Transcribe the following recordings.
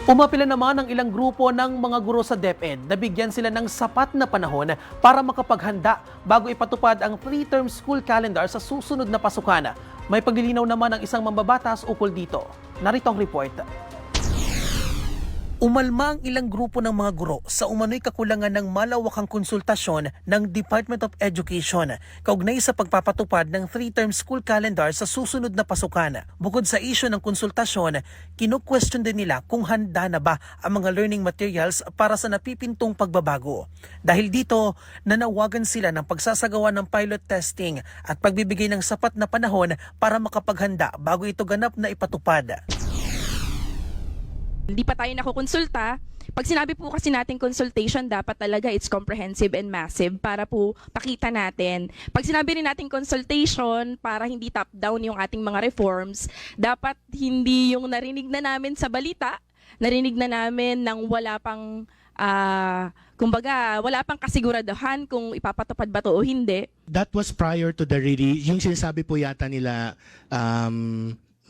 Umapila naman ang ilang grupo ng mga guro sa DepEd na bigyan sila ng sapat na panahon para makapaghanda bago ipatupad ang 3-term school calendar sa susunod na pasukan. May paglilinaw naman ang isang mambabatas ukol dito. Narito ang report. Umalma ang ilang grupo ng mga guro sa umano'y kakulangan ng malawakang konsultasyon ng Department of Education kaugnay sa pagpapatupad ng 3-term school calendar sa susunod na pasukan. Bukod sa isyu ng konsultasyon, kinu-question din nila kung handa na ba ang mga learning materials para sa napipintong pagbabago. Dahil dito, nanawagan sila ng pagsasagawa ng pilot testing at pagbibigay ng sapat na panahon para makapaghanda bago ito ganap na ipatupad. Hindi pa tayo nakukonsulta. Pag sinabi po kasi natin consultation, dapat talaga it's comprehensive and massive para po pakita natin. Pag sinabi rin natin consultation, para hindi top-down yung ating mga reforms, dapat hindi yung narinig na namin sa balita, narinig na namin ng wala pang, kumbaga, wala pang kasiguraduhan kung ipapatupad ba to o hindi. That was prior to the release. Yung sinasabi po yata nila,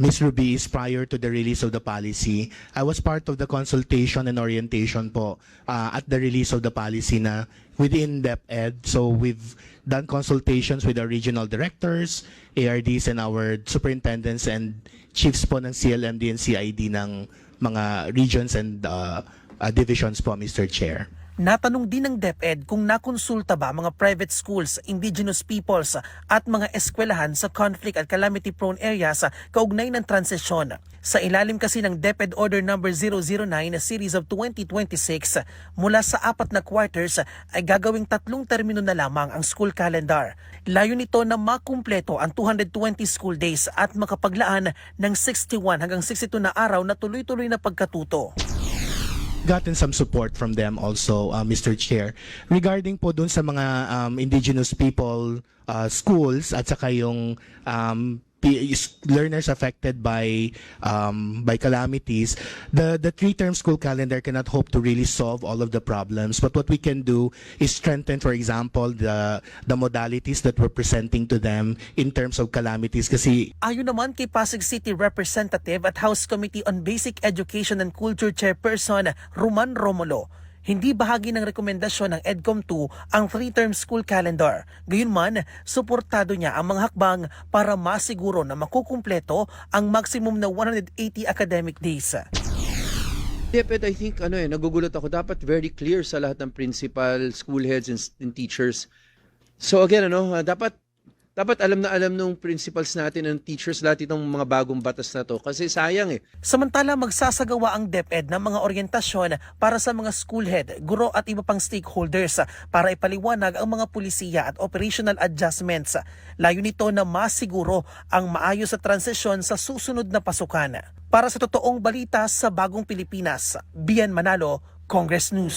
Ms. Ruby, is prior to the release of the policy. I was part of the consultation and orientation po at the release of the policy na within DepEd. So we've done consultations with our regional directors, ARDs, and our superintendents and chiefs po ng CLMD and CID ng mga regions and divisions po, Mr. Chair. Natanong din ng DepEd kung nakonsulta ba mga private schools, indigenous peoples at mga eskwelahan sa conflict at calamity-prone areas kaugnay ng transisyon. Sa ilalim kasi ng DepEd Order No. 009 Series of 2026, mula sa 4 na quarters ay gagawing 3 termino na lamang ang school calendar. Layo nito na makumpleto ang 220 school days at makapaglaan ng 61 hanggang 62 na araw na tuloy-tuloy na pagkatuto. Gotten some support from them also, Mr. Chair. Regarding po dun sa mga indigenous people schools at saka yung learners affected by calamities, the 3-term school calendar cannot hope to really solve all of the problems. But what we can do is strengthen, for example, the modalities that we're presenting to them in terms of calamities. Kasi Ayon naman kay Pasig City Representative at House Committee on Basic Education and Culture Chairperson Roman Romulo, hindi bahagi ng rekomendasyon ng EDCOM2 ang 3-term school calendar. Gayunman, suportado niya ang mga hakbang para masiguro na makukumpleto ang maximum na 180 academic days. DepEd, I think, nagugulat ako. Dapat very clear sa lahat ng principal, school heads, and teachers. So again, dapat alam nung principals natin and teachers lahat itong mga bagong batas na to. Kasi sayang eh. Samantala, magsasagawa ang DepEd ng mga oryentasyon para sa mga school head, guro at iba pang stakeholders para ipaliwanag ang mga pulisiya at operational adjustments. Layo nito na masiguro ang maayos sa transisyon sa susunod na pasukan. Para sa totoong balita sa Bagong Pilipinas, Bian Manalo, Congress News.